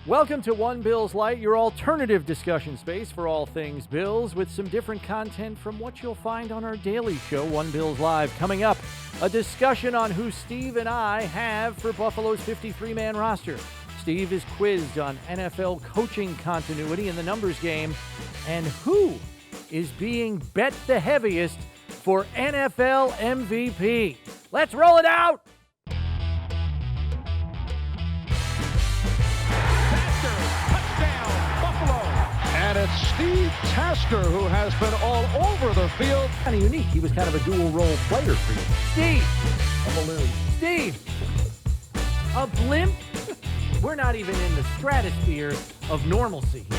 Welcome to One Bills Lite, your alternative discussion space for all things Bills, with some different content from what you'll find on our daily show, One Bills Live. Coming up, a discussion on who Steve and I have for Buffalo's 53-man roster. Steve is quizzed on NFL coaching continuity in the numbers game, and who is being bet the heaviest for NFL MVP. Let's roll it out! And it's Steve Tasker who has been all over the field. Kind of unique. He was kind of a dual-role player for you. Steve! A balloon. Steve! A blimp? We're not even in the stratosphere of normalcy here.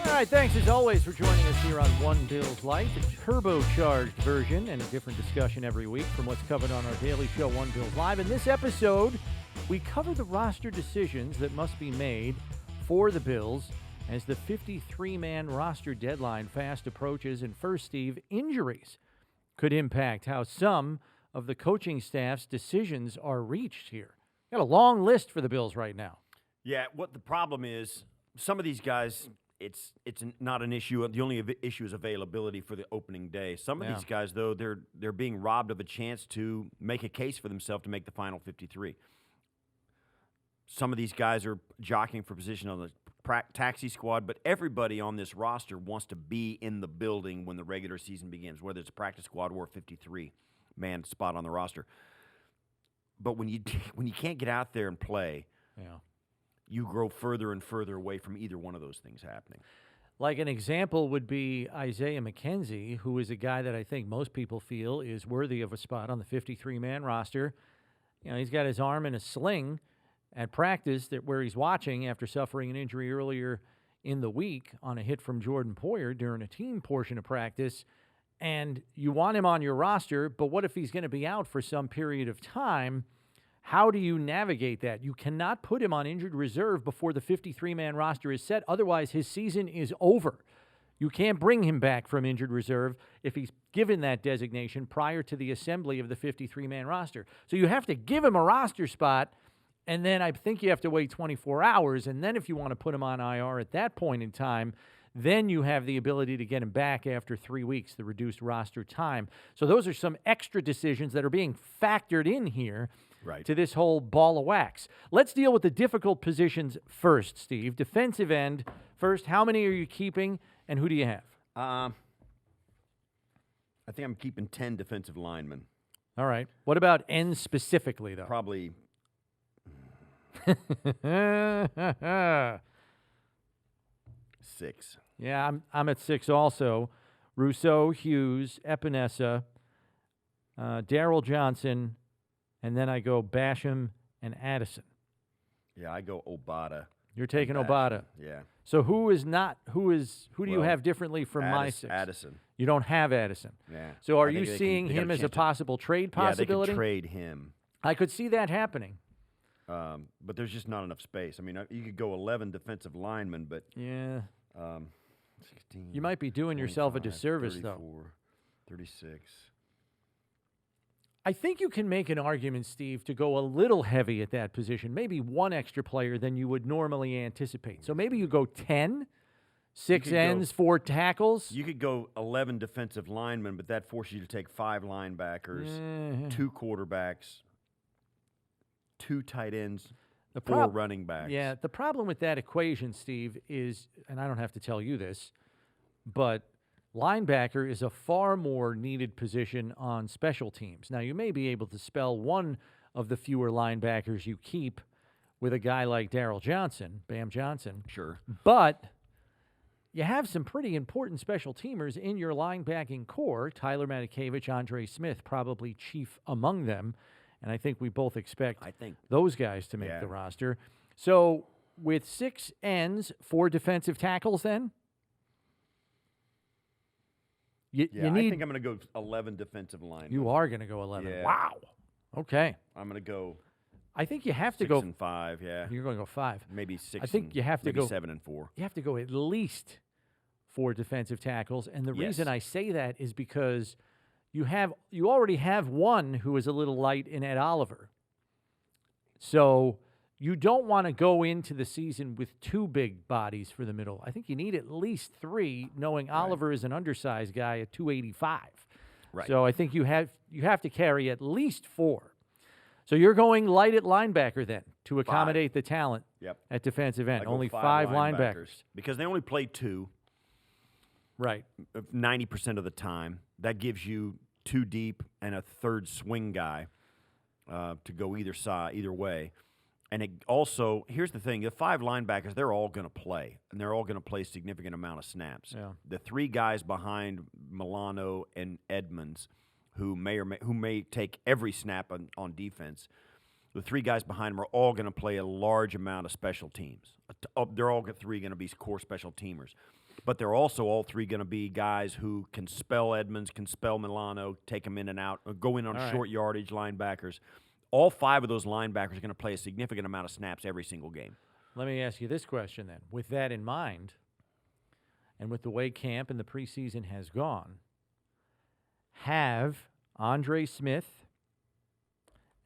All right, thanks as always for joining us here on One Bills Lite, the turbocharged version, and a different discussion every week from what's covered on our daily show, One Bills Live. In this episode, we cover the roster decisions that must be made for the Bills as the 53-man roster deadline fast approaches. And first, Steve, injuries could impact how some of the coaching staff's decisions are reached here. Got a long list for the Bills right now. Yeah, what the problem is, some of these guys, it's not an issue. The only issue is availability for the opening day. Some of these guys, though, they're being robbed of a chance to make a case for themselves to make the final 53. Some of these guys are jockeying for position on the taxi squad, but everybody on this roster wants to be in the building when the regular season begins, whether it's a practice squad or a 53-man spot on the roster. But when you can't get out there and play, you grow further and further away from either one of those things happening. Like an example would be Isaiah McKenzie, who is a guy that I think most people feel is worthy of a spot on the 53-man roster. You know, he's got his arm in a sling at practice where he's watching after suffering an injury earlier in the week on a hit from Jordan Poyer during a team portion of practice. And you want him on your roster, but what if he's going to be out for some period of time? How do you navigate that? You cannot put him on injured reserve before the 53-man roster is set. Otherwise, his season is over. You can't bring him back from injured reserve if he's given that designation prior to the assembly of the 53-man roster. So you have to give him a roster spot, and then I think you have to wait 24 hours. And then if you want to put him on IR at that point in time, then you have the ability to get him back after 3 weeks, the reduced roster time. So those are some extra decisions that are being factored in here to this whole ball of wax. Let's deal with the difficult positions first, Steve. Defensive end first. How many are you keeping, and who do you have? I think I'm keeping 10 defensive linemen. All right. What about ends specifically, though? Probably 6. Yeah, I'm at 6 also. Rousseau, Hughes, Epinesa, Darryl Johnson, and then I go Basham and Addison. Yeah, I go Obata. You're taking Obata. Yeah. So who do you have differently from my 6? Addison. You don't have Addison. Yeah. So are you seeing him as a possible trade possibility? Yeah, they could trade him. I could see that happening. But there's just not enough space. I mean, you could go 11 defensive linemen, but 16. You might be doing yourself a disservice, 34, though. 36. I think you can make an argument, Steve, to go a little heavy at that position, maybe one extra player than you would normally anticipate. So maybe you go 10, 6 ends, 4 tackles. You could go 11 defensive linemen, but that forces you to take 5 linebackers, 2 quarterbacks, 2 tight ends, 4 running backs. Yeah, the problem with that equation, Steve, is, and I don't have to tell you this, but linebacker is a far more needed position on special teams. Now, you may be able to spell one of the fewer linebackers you keep with a guy like Darryl Johnson, Bam Johnson. Sure. But you have some pretty important special teamers in your linebacking core. Tyler Matakevich, Andre Smith, probably chief among them. And I think we both expect those guys to make the roster. So with 6 ends, 4 defensive tackles then? You need, I think I'm going to go 11 defensive linemen. You are going to go 11. Yeah. Wow. Okay. I'm going to go. I think you have to 6 go. 6 and 5, yeah. You're going to go 5. Maybe 6. I think you have to maybe go 7 and 4. You have to go at least 4 defensive tackles, and the reason I say that is because you already have one who is a little light in Ed Oliver. So you don't want to go into the season with two big bodies for the middle. I think you need at least three, knowing Oliver is an undersized guy at 285. Right. So I think you have to carry at least four. So you're going light at linebacker then to accommodate the talent at defensive end. I go Only five linebackers. Because they only play two. Right. 90% of the time. That gives you two deep and a third swing guy to go either side, either way. And it also, here's the thing, the five linebackers, they're all going to play, and they're all going to play a significant amount of snaps. Yeah. The three guys behind Milano and Edmonds, who may take every snap on defense, the three guys behind them are all going to play a large amount of special teams. They're all three going to be core special teamers. But they're also all three going to be guys who can spell Edmonds, can spell Milano, take them in and out, go in on short yardage linebackers. All five of those linebackers are going to play a significant amount of snaps every single game. Let me ask you this question then. With that in mind, and with the way camp and the preseason has gone, have Andre Smith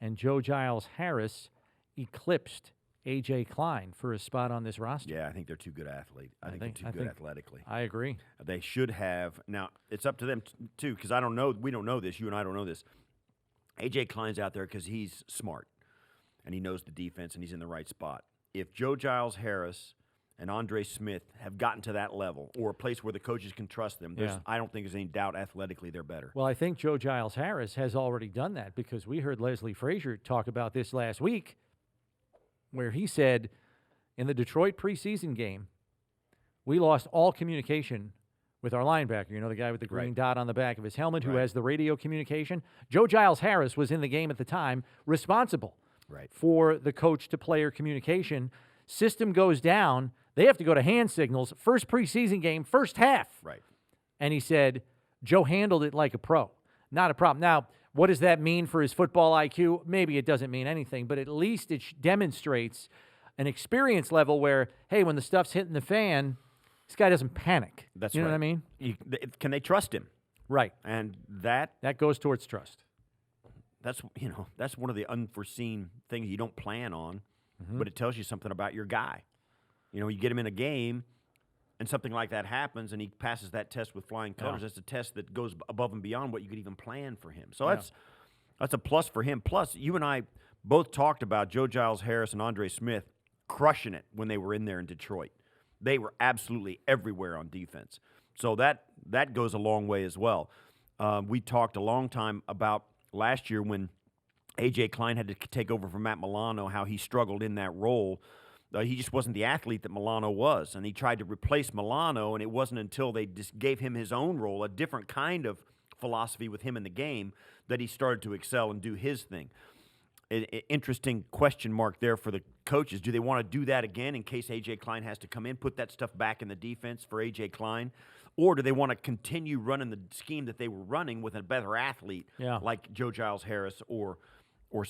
and Joe Giles Harris eclipsed A.J. Klein for a spot on this roster? Yeah, I think they're too good athletes. I think they're too good athletically. I agree. They should have. Now, it's up to them, too, because I don't know. We don't know this. You and I don't know this. A.J. Klein's out there because he's smart, and he knows the defense, and he's in the right spot. If Joe Giles Harris and Andre Smith have gotten to that level, or a place where the coaches can trust them, I don't think there's any doubt athletically they're better. Well, I think Joe Giles Harris has already done that, because we heard Leslie Frazier talk about this last week, where he said in the Detroit preseason game, we lost all communication with our linebacker, the guy with the green dot on the back of his helmet who has the radio communication. Joe Giles Harris was in the game at the time, responsible for the coach-to-player communication. System goes down. They have to go to hand signals. First preseason game, first half. Right. And he said, Joe handled it like a pro. Not a problem. Now, what does that mean for his football IQ? Maybe it doesn't mean anything, but at least it demonstrates an experience level where, hey, when the stuff's hitting the fan, this guy doesn't panic. That's you know what I mean? Can they trust him? Right. And that goes towards trust. That's one of the unforeseen things you don't plan on, but it tells you something about your guy. You get him in a game, and something like that happens, and he passes that test with flying colors. That's a test that goes above and beyond what you could even plan for him. So that's a plus for him. Plus, you and I both talked about Joe Giles Harris and Andre Smith crushing it when they were in there in Detroit. They were absolutely everywhere on defense. So that goes a long way as well. We talked a long time about last year when A.J. Klein had to take over from Matt Milano, how he struggled in that role. He just wasn't the athlete that Milano was, and he tried to replace Milano, and it wasn't until they just gave him his own role, a different kind of philosophy with him in the game, that he started to excel and do his thing. Interesting question mark there for the coaches. Do they want to do that again in case A.J. Klein has to come in, put that stuff back in the defense for A.J. Klein? Or do they want to continue running the scheme that they were running with a better athlete like Joe Giles Harris or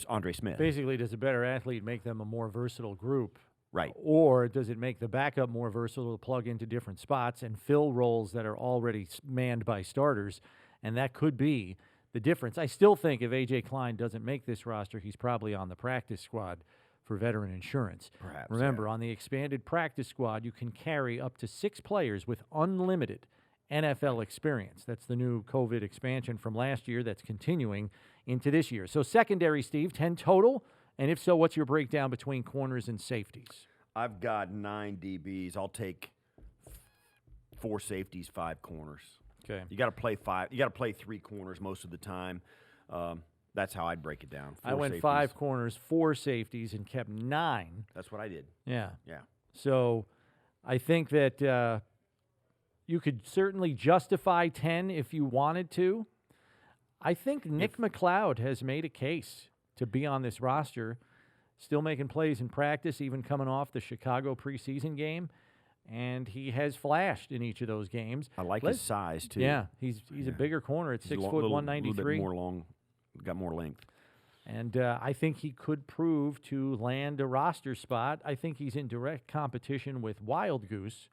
Andre Smith? Basically, does a better athlete make them a more versatile group? Right. Or does it make the backup more versatile to plug into different spots and fill roles that are already manned by starters? And that could be the difference. I still think if A.J. Klein doesn't make this roster, he's probably on the practice squad for veteran insurance. Perhaps. Remember, on the expanded practice squad, you can carry up to 6 players with unlimited NFL experience. That's the new COVID expansion from last year that's continuing into this year. So secondary, Steve, 10 total. And if so, what's your breakdown between corners and safeties? I've got 9 DBs. I'll take 4 safeties, 5 corners. Okay. You got to play 5. You got to play 3 corners most of the time. That's how I'd break it down. 4 I went safeties. 5 corners, 4 safeties, and kept 9. That's what I did. Yeah. Yeah. So I think that you could certainly justify 10 if you wanted to. I think Nick McLeod has made a case to be on this roster, still making plays in practice, even coming off the Chicago preseason game, and he has flashed in each of those games. I like his size too. Yeah, he's a bigger corner at 6 foot 193. A little bit more long, got more length. And I think he could prove to land a roster spot. I think he's in direct competition with Wild Goose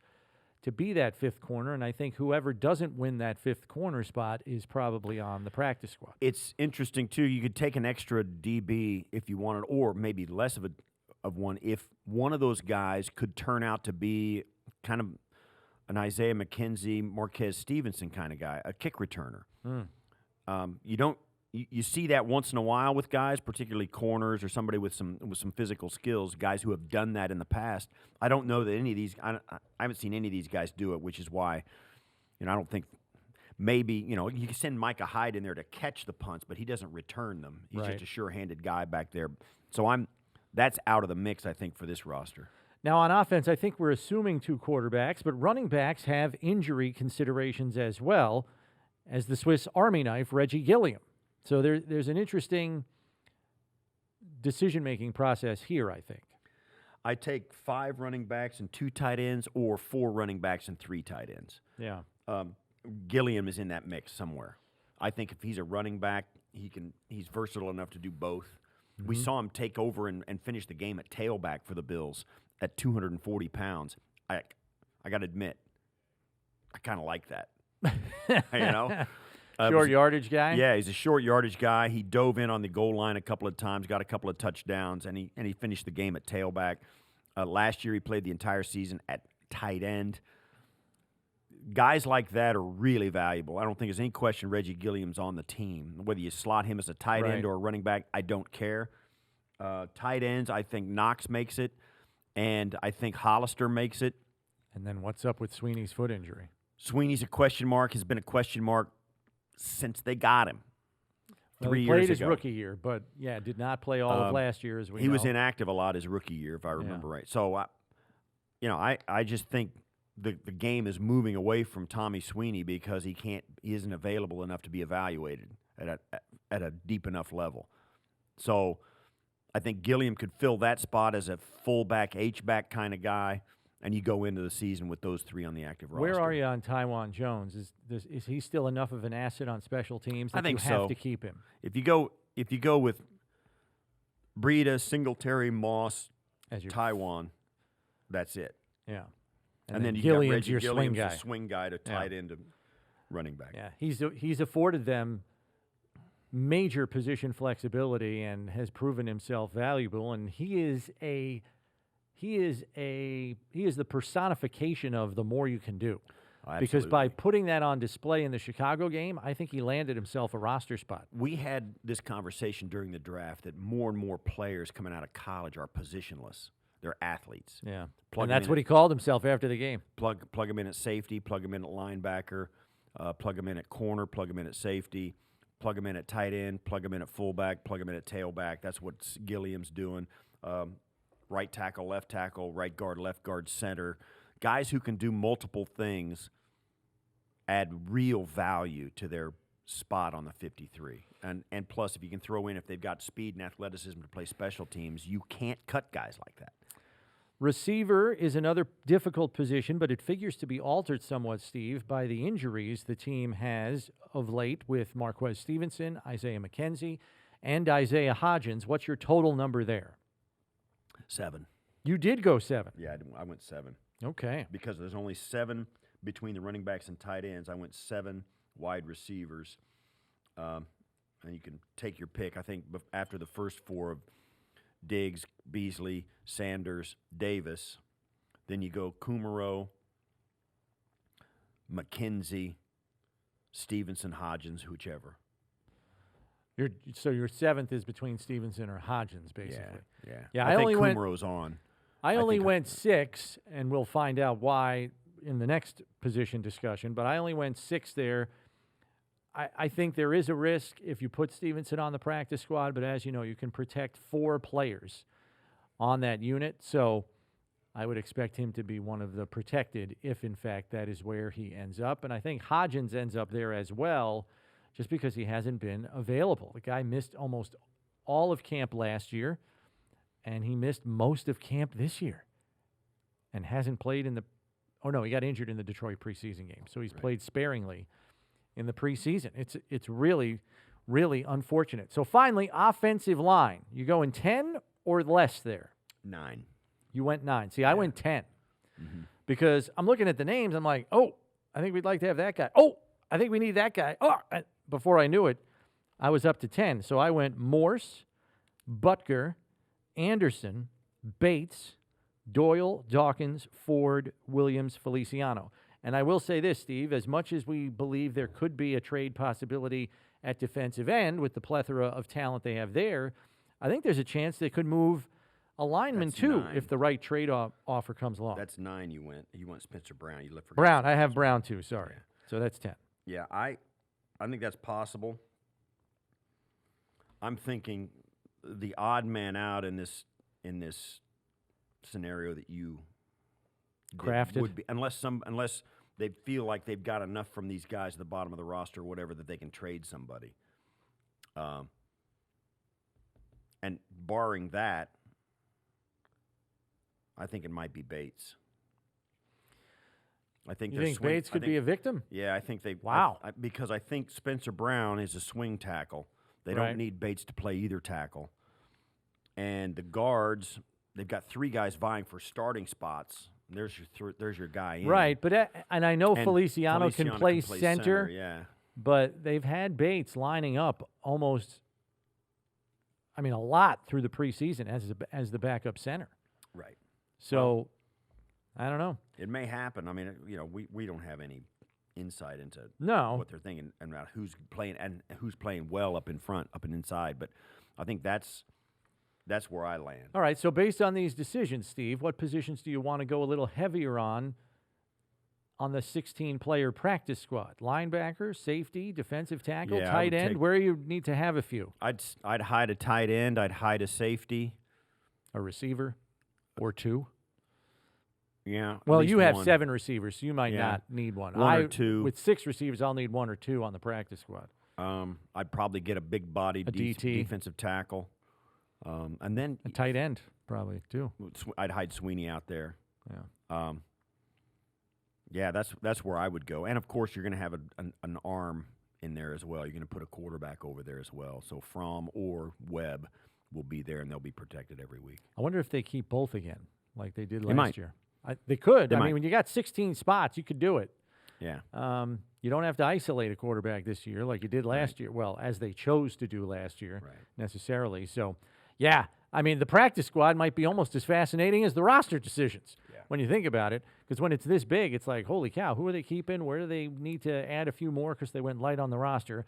to be that fifth corner, and I think whoever doesn't win that fifth corner spot is probably on the practice squad. It's interesting, too. You could take an extra DB if you wanted, or maybe less of one if one of those guys could turn out to be kind of an Isaiah McKenzie, Marquez Stevenson kind of guy, a kick returner. You see that once in a while with guys, particularly corners or somebody with some physical skills, guys who have done that in the past. I don't know that any of these I haven't seen any of these guys do it, which is why, I don't think maybe, you can send Micah Hyde in there to catch the punts, but he doesn't return them. He's just a sure-handed guy back there. So that's out of the mix, I think, for this roster. Now, on offense, I think we're assuming 2 quarterbacks, but running backs have injury considerations as well as the Swiss Army knife, Reggie Gilliam. So there's an interesting decision-making process here, I think. I take 5 running backs and 2 tight ends, or 4 running backs and 3 tight ends. Yeah. Gilliam is in that mix somewhere. I think if he's a running back, he's versatile enough to do both. We saw him take over and finish the game at tailback for the Bills at 240 pounds. I got to admit, I kind of like that. Short yardage guy? Yeah, he's a short yardage guy. He dove in on the goal line a couple of times, got a couple of touchdowns, and he finished the game at tailback. Last year, he played the entire season at tight end. Guys like that are really valuable. I don't think there's any question Reggie Gilliam's on the team. Whether you slot him as a tight end or a running back, I don't care. Tight ends, I think Knox makes it, and I think Hollister makes it. And then what's up with Sweeney's foot injury? Sweeney's a question mark, has been a question mark since they got him 3 years ago. He played his rookie year, but, did not play all of last year as we know. He was inactive a lot his rookie year, if I remember right. So, I just think the game is moving away from Tommy Sweeney because he isn't available enough to be evaluated at a deep enough level. So I think Gilliam could fill that spot as a fullback, H-back kind of guy, and you go into the season with those 3 on the active roster. Where are you on Tywan Jones? Is he still enough of an asset on special teams that I think you have to keep him? If you go with Breida, Singletary, Moss, as Tywan, that's it. Yeah. And then you Gilliam's got Reggie your Gilliam's swing guy. swing guy to tight end to running back. Yeah, he's afforded them major position flexibility and has proven himself valuable. And he is the personification of the more you can do. Oh, because by putting that on display in the Chicago game, I think he landed himself a roster spot. We had this conversation during the draft that more and more players coming out of college are positionless. They're athletes. Yeah, and that's what he called himself after the game. Plug him in at safety, plug him in at linebacker, plug him in at corner, plug him in at safety, plug him in at tight end, plug him in at fullback, plug him in at tailback. That's what Gilliam's doing. Right tackle, left guard, center. Guys who can do multiple things add real value to their spot on the 53. And plus, if you can throw in, if they've got speed and athleticism to play special teams, you can't cut guys like that. Receiver is another difficult position, but it figures to be altered somewhat, Steve, by the injuries the team has of late with Marquez Stevenson, Isaiah McKenzie, and Isaiah Hodgins. What's your total number there? 7. You did go 7. Yeah, I went 7. Okay. Because there's only 7 between the running backs and tight ends. I went 7 wide receivers. And you can take your pick. I think after the first 4 of Diggs, Beasley, Sanders, Davis, then you go Kumaro, McKenzie, Stevenson, Hodgins, whichever. So your 7th is between Stevenson or Hodgins, basically. Yeah. I think Kumaro's on. I only went 6, and we'll find out why in the next position discussion, but I only went 6 there. I think there is a risk if you put Stevenson on the practice squad, but as you know, you can protect 4 players on that unit, so I would expect him to be one of the protected if, in fact, that is where he ends up. And I think Hodgins ends up there as well just because he hasn't been available. The guy missed almost all of camp last year, and he missed most of camp this year and hasn't played in the – oh, no, he got injured in the Detroit preseason game, so he's played sparingly in the preseason. It's really, really unfortunate. So finally, offensive line. You going 10 or less there? 9. You went 9. See, I went 10. because I'm looking at the names. I'm like, oh, I think we'd like to have that guy. Oh, I think we need that guy. Oh, before I knew it, I was up to 10. So I went Morse, Butker, Anderson, Bates, Doyle, Dawkins, Ford, Williams, Feliciano. And I will say this, Steve, as much as we believe there could be a trade possibility at defensive end with the plethora of talent they have there, I think there's a chance they could move a lineman too if the right trade offer comes along. That's 9 you went. You went Spencer Brown. You left for Brown. I have Brown too, sorry. Yeah. So that's 10. Yeah, I think that's possible. I'm thinking the odd man out in this scenario that you crafted would be unless they feel like they've got enough from these guys at the bottom of the roster or whatever that they can trade somebody. And barring that, I think it might be Bates. I think you think Bates could be a victim? Yeah, I think they. Wow. Because I think Spencer Brown is a swing tackle. They don't need Bates to play either tackle. And the guards, they've got 3 guys vying for starting spots. There's your guy in. Right, but and I know Feliciano can play center. Yeah. But they've had Bates lining up almost, a lot through the preseason as the backup center. Right. So, I don't know. It may happen. We don't have any insight into what they're thinking and about who's playing well up in front, up and inside. But I think that's where I land. All right, so based on these decisions, Steve, what positions do you want to go a little heavier on the 16-player practice squad? Linebacker, safety, defensive tackle, tight end? Where you need to have a few? I'd hide a tight end. I'd hide a safety. A receiver or 2? Yeah. Well, you have 7 receivers, so you might not need one. 1 or 2. With 6 receivers, I'll need 1 or 2 on the practice squad. I'd probably get a big-bodied defensive tackle. And then a tight end, probably, too. I'd hide Sweeney out there. Yeah. That's where I would go. And, of course, you're going to have an arm in there as well. You're going to put a quarterback over there as well. So Fromm or Webb will be there, and they'll be protected every week. I wonder if they keep both again like they did last year. They could. When you got 16 spots, you could do it. Yeah. You don't have to isolate a quarterback this year like you did last year. Well, as they chose to do last year necessarily. So, yeah, the practice squad might be almost as fascinating as the roster decisions when you think about it. Because when it's this big, it's like, holy cow, who are they keeping? Where do they need to add a few more because they went light on the roster?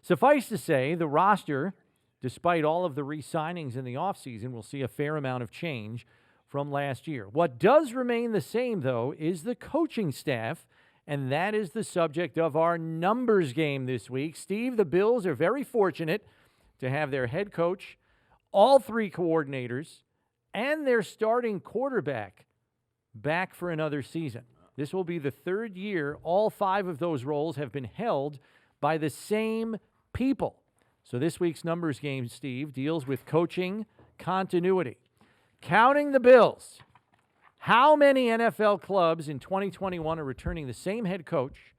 Suffice to say, the roster, despite all of the re-signings in the offseason, will see a fair amount of change from last year. What does remain the same, though, is the coaching staff, and that is the subject of our numbers game this week. Steve, the Bills are very fortunate to have their head coach, all 3 coordinators, and their starting quarterback back for another season. This will be the 3rd year all 5 of those roles have been held by the same people. So this week's numbers game, Steve, deals with coaching continuity. Counting the Bills, how many NFL clubs in 2021 are returning the same head coach,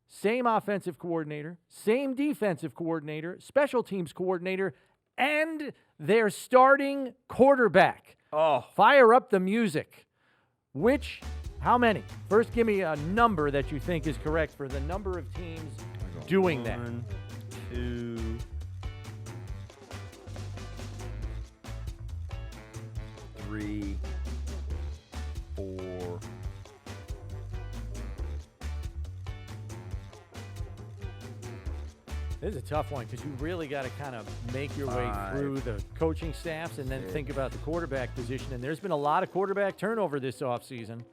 same offensive coordinator, same defensive coordinator, special teams coordinator, and their starting quarterback? Oh. Fire up the music. How many? First, give me a number that you think is correct for the number of teams doing that. 1, 2, 3, 4. This is a tough one because you really got to kind of make your way through the coaching staffs and then think about the quarterback position. And there's been a lot of quarterback turnover this offseason.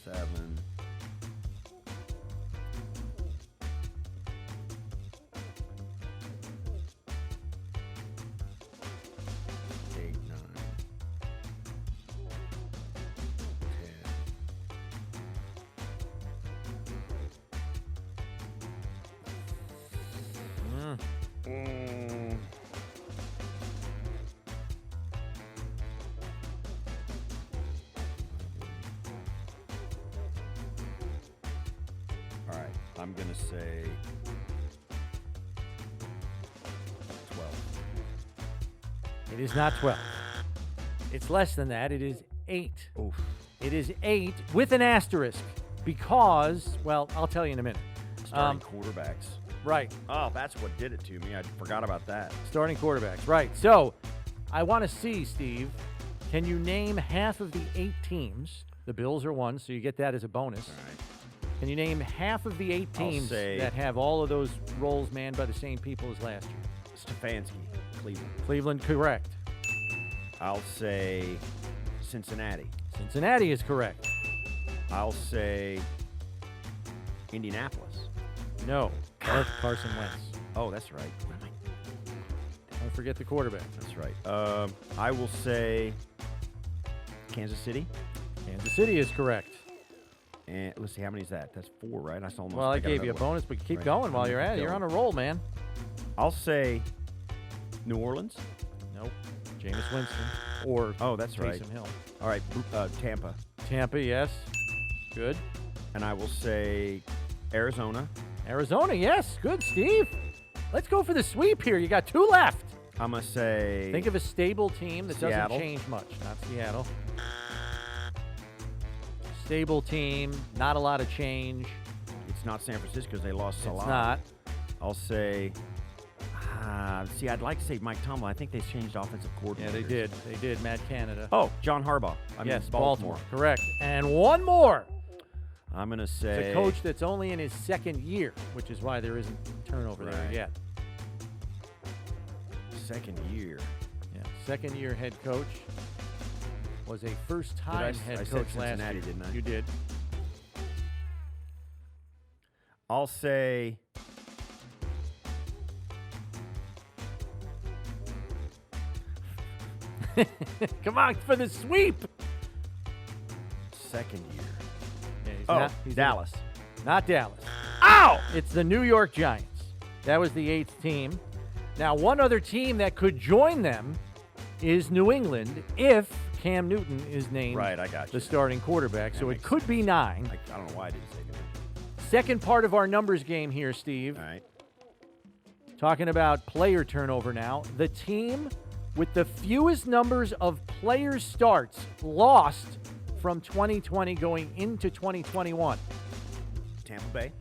7. 8, 9. 10. All right, I'm going to say 12. It is not 12. It's less than that. It is 8. Oof. It is 8 with an asterisk because, well, I'll tell you in a minute. Starting quarterbacks. Right. Oh, that's what did it to me. I forgot about that. Starting quarterbacks, right. So I want to see, Steve, can you name half of the 8 teams? The Bills are 1, so you get that as a bonus. All right. Can you name half of the 8 teams that have all of those roles manned by the same people as last year? Stefanski, Cleveland. Cleveland, correct. I'll say Cincinnati. Cincinnati is correct. I'll say Indianapolis. No, Carson Wentz. Oh, that's right. Don't forget the quarterback. That's right. I will say Kansas City. Kansas City is correct. And let's see, how many is that? That's 4, right? I saw almost. Well, I gave you a bonus, but keep going while you're at it. You're on a roll, man. I'll say New Orleans. Nope. Jameis Winston or that's right. Taysom Hill. All right, Tampa. Tampa, yes. Good. And I will say Arizona. Arizona, yes. Good, Steve. Let's go for the sweep here. You got 2 left. I'm going to say... Think of a stable team that Seattle. doesn't change much. Not Seattle. Stable team, not a lot of change. It's not San Francisco because they lost Salah. It's not. I'll say... see, I'd like to say Mike Tomlin. I think they changed offensive coordinator. Yeah, they did. They did. Matt Canada. Oh, John Harbaugh. Yes, Baltimore. Correct. And one more. I'm going to say... It's a coach that's only in his 2nd year, which is why there isn't turnover there yet. 2nd year. Yeah, 2nd year head coach. Was a first-time head coach last year. Didn't I? You did. I'll say... Come on, for the sweep. 2nd year. Yeah, he's Dallas. Not Dallas. Ow! It's the New York Giants. That was the 8th team. Now, one other team that could join them is New England if Cam Newton is named the starting quarterback. So it could be 9. I don't know why I didn't say New England. Second part of our numbers game here, Steve. All right. Talking about player turnover now. The team with the fewest numbers of player starts lost from 2020 going into 2021. Tampa Bay.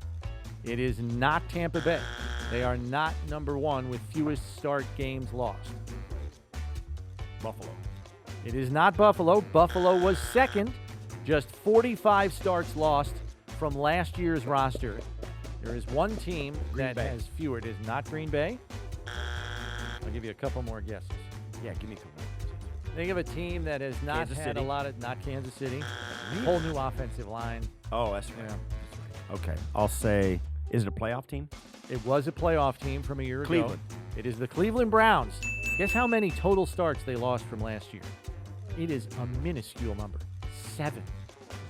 It is not Tampa Bay. They are not number 1 with fewest start games lost. Buffalo. It is not Buffalo. Buffalo was 2nd. Just 45 starts lost from last year's roster. There is one team that has fewer. It is not Green Bay. I'll give you a couple more guesses. Yeah, give me a couple more. Think of a team that has not had a lot of, not Kansas City, whole new offensive line. Oh, that's right. Yeah. That's right. Okay. I'll say, is it a playoff team? It was a playoff team from a year Cleveland. ago. It is the Cleveland Browns. Guess how many total starts they lost from last year? It is a minuscule number. 7.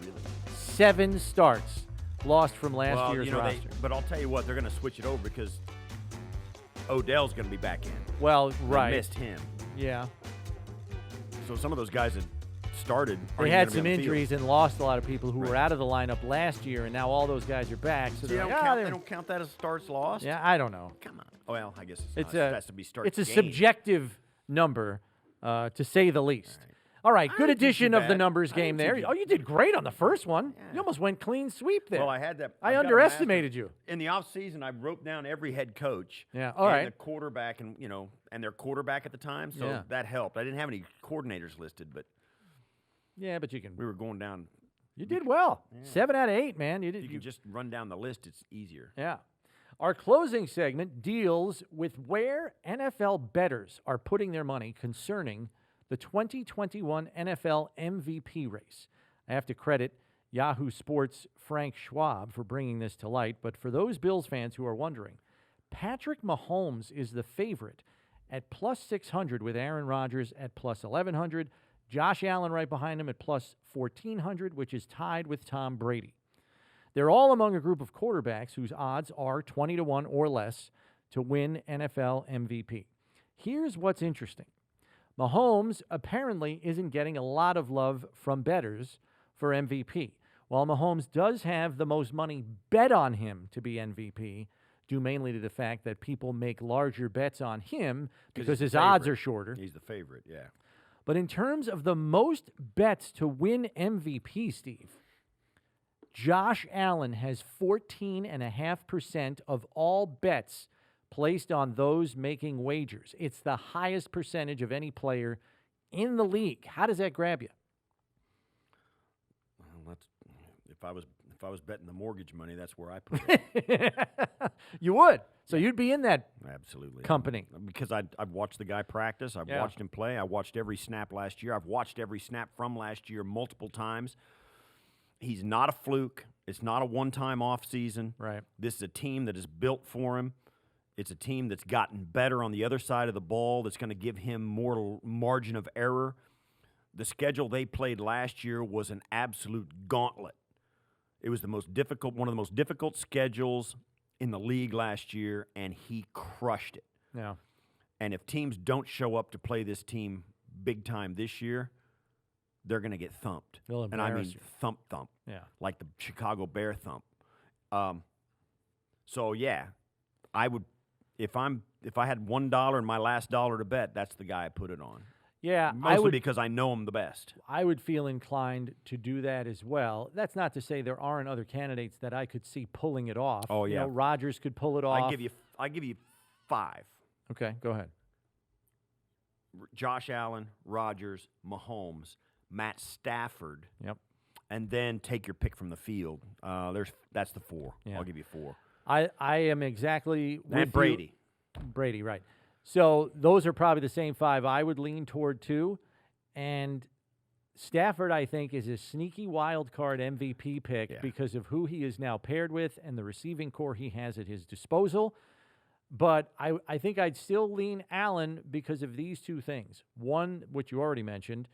Really? 7 starts lost from last year's roster. But I'll tell you what, they're going to switch it over because Odell's going to be back in. Well, right. They missed him. Yeah. So some of those guys that started. They had some injuries and lost a lot of people who were out of the lineup last year, and now all those guys are back. So they they don't count that as starts lost? Yeah, I don't know. Come on. Well, I guess it has to be starts. It's a subjective number, to say the least. All right, good addition of the numbers game there. Oh, you did great on the first one. Yeah. You almost went clean sweep there. Well, I had that. I underestimated you. In the offseason, I wrote down every head coach. Yeah, all right. The quarterback and their quarterback at the time, so that helped. I didn't have any coordinators listed, but but you can. We were going down. You did well. Yeah. 7 out of 8, man. You can just run down the list. It's easier. Yeah. Our closing segment deals with where NFL bettors are putting their money concerning the 2021 NFL MVP race. I have to credit Yahoo Sports' Frank Schwab for bringing this to light, but for those Bills fans who are wondering, Patrick Mahomes is the favorite at plus 600 with Aaron Rodgers at plus 1,100, Josh Allen right behind him at plus 1,400, which is tied with Tom Brady. They're all among a group of quarterbacks whose odds are 20-1 or less to win NFL MVP. Here's what's interesting. Mahomes apparently isn't getting a lot of love from bettors for MVP. While Mahomes does have the most money bet on him to be MVP, due mainly to the fact that people make larger bets on him because his odds are shorter. He's the favorite, yeah. But in terms of the most bets to win MVP, Steve, Josh Allen has 14.5% of all bets placed on those making wagers. It's the highest percentage of any player in the league. How does that grab you? Well, if I was betting the mortgage money, that's where I put it. You would. So you'd be in that Absolutely company. Because I've watched the guy practice. I've watched him play. I watched every snap last year. I've watched every snap from last year multiple times. He's not a fluke. It's not a one-time off season. Right. This is a team that is built for him. It's a team that's gotten better on the other side of the ball, that's going to give him more margin of error. The schedule they played last year was an absolute gauntlet. It was one of the most difficult schedules in the league last year, and he crushed it. Yeah. And if teams don't show up to play this team big time this year, they're going to get thumped. They'll and I mean embarrass you. thump. Yeah. Like the Chicago Bear thump. So yeah, I would if I had $1 and my last dollar to bet, that's the guy I put it on. Yeah, Mostly because I know him the best. I would feel inclined to do that as well. That's not to say there aren't other candidates that I could see pulling it off. Oh, yeah. You know, Rodgers could pull it off. I give you 5. Okay, go ahead. Josh Allen, Rodgers, Mahomes, Matt Stafford. Yep. And then take your pick from the field. That's the 4. Yeah. I'll give you 4. I am exactly with And Brady. Brady, right. So those are probably the same 5 I would lean toward too. And Stafford, I think, is a sneaky wild card MVP pick because of who he is now paired with and the receiving core he has at his disposal. But I think I'd still lean Allen because of these 2 things. One, which you already mentioned,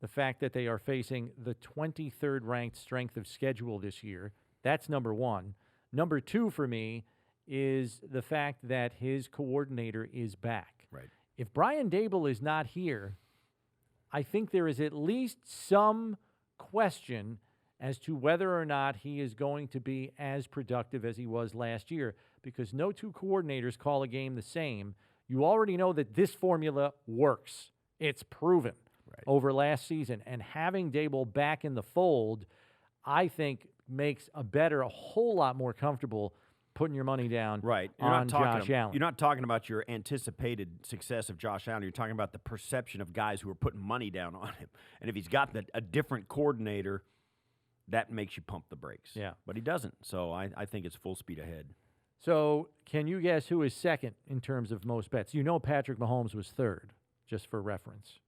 the fact that they are facing the 23rd ranked strength of schedule this year. That's number 1. Number 2 for me is the fact that his coordinator is back. Right. If Brian Daboll is not here, I think there is at least some question as to whether or not he is going to be as productive as he was last year, because no 2 coordinators call a game the same. You already know that this formula works. It's proven over last season. And having Daboll back in the fold, I think, makes a whole lot more comfortable putting your money down on Josh Allen. You're not talking about your anticipated success of Josh Allen. You're talking about the perception of guys who are putting money down on him. And if he's got a different coordinator, that makes you pump the brakes. Yeah. But he doesn't. So I think it's full speed ahead. So can you guess who is second in terms of most bets? You know Patrick Mahomes was 3rd, just for reference.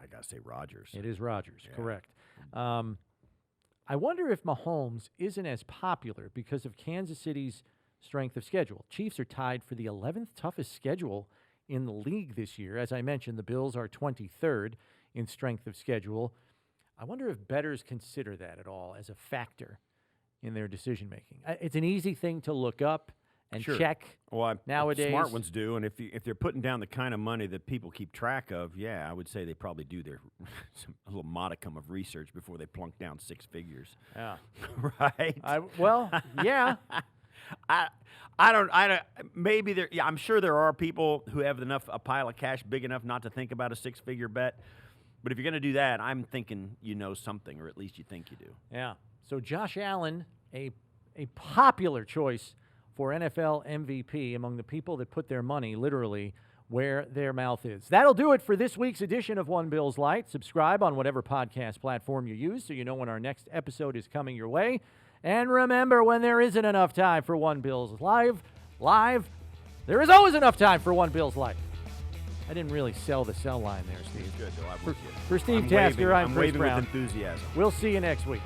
I got to say Rodgers. It is Rodgers, correct. I wonder if Mahomes isn't as popular because of Kansas City's strength of schedule. Chiefs are tied for the 11th toughest schedule in the league this year. As I mentioned, the Bills are 23rd in strength of schedule. I wonder if bettors consider that at all as a factor in their decision-making. It's an easy thing to look up and check nowadays. Smart ones do, and if they're putting down the kind of money that people keep track of, I would say they probably do a little modicum of research before they plunk down 6 figures. Yeah. Right? Yeah. I don't, maybe there, I'm sure there are people who have a pile of cash big enough not to think about a 6-figure bet. But if you're going to do that, I'm thinking you know something, or at least you think you do. Yeah. So Josh Allen, a popular choice for NFL MVP among the people that put their money literally where their mouth is. That'll do it for this week's edition of One Bills Lite. Subscribe on whatever podcast platform you use so you know when our next episode is coming your way. And remember, when there isn't enough time for One Bills Live, there is always enough time for One Bills Life. I didn't really sell the sell line there, Steve. Good, though. I'm with you. For Steve Tasker, I'm Chris waving Brown. with enthusiasm. We'll see you next week.